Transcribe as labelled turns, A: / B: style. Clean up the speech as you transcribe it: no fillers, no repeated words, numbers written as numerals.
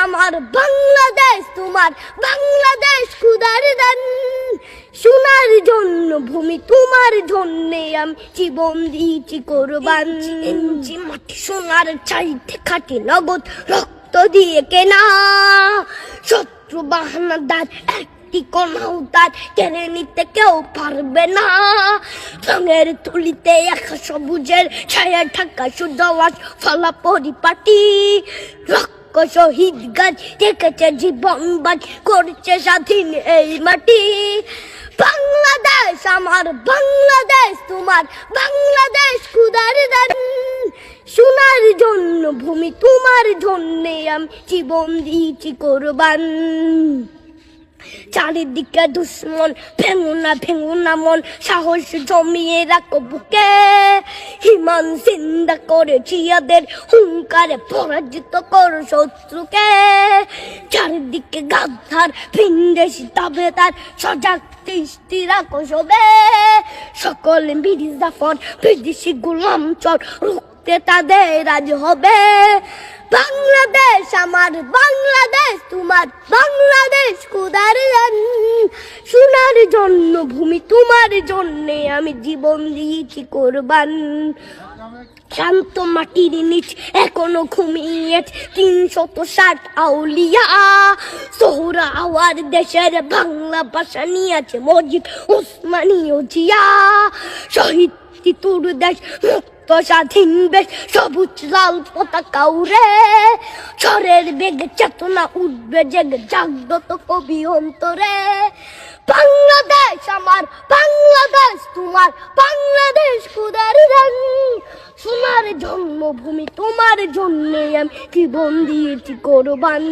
A: আমার বাংলাদেশ, তোমার বাংলাদেশ খুদার দান। সোনার জন্য ভূমি, তোমার জন্যে আমি জীবন দিয়েছি কোরবান। ইঞ্চি মাটি সোনার চাইতে খাটি নগদ রক্ত দিয়ে কেনা। শত্রু বাহানাদার একটি কণাও তার কেড়ে নিতে কেউ পারবে না। রঙের তুলিতে একা সবুজের ছায়া ঢাকা সুজলাস ফলা পরিপাটি। শহীদ গাছ দেখেছে জীবন বাজ করছে স্বাধীন এই মাটি। বাংলাদেশ আমার বাংলাদেশ, তোমার বাংলাদেশ খুদার দান। সোনার জন্য ভূমি, তোমার জন্যে আমি জীবন দিয়েছি কোরবান। চারিদিকে দুশ্মন, ভেঙো না মন, সাহস জমিয়ে রাখো বুকে। হিমান চিন্তা করেছি এদের হুঙ্কারে পরাজিত করো শত্রুকে। চারিদিকে গাদ্দার ভিনদেশি তাবেদার সজাগ দৃষ্টি রাখো সবে। সকল মির্জাফর বিদেশি গোলাম চর রুখতে তাদের আজ হবে। বাংলাদেশ আমার বাংলাদেশ, তোমার বাংলাদেশ খুদার দান। সোনার জন্য ভূমি, তোমার জন্যে আমি জীবন দিয়েছি কোরবান। শান্ত মাটির নিচ এখনো ঘুমিয়ে ৩৬০ আউলিয়া। সোহরা আওয়ার দেশের বাংলা ভাষা নিয়েছে মসজিদ ওসমানীয় জিয়া। শহীদ তিতুর দেশ মুক্ত স্বাধীন বেশ, সবুজ লাল পতাকা উড়ে। ঝড়ের বেগে চেতনা উঠবে জেগে, জাগ্রত কবি অন্তরে। বাংলাদেশ আমার বাংলাদেশ, তোমার বাংলাদেশ খুদার দান। সোনার জন্মভূমি, তোমার জন্যে আমি জীবন দিয়েছি কোরবান।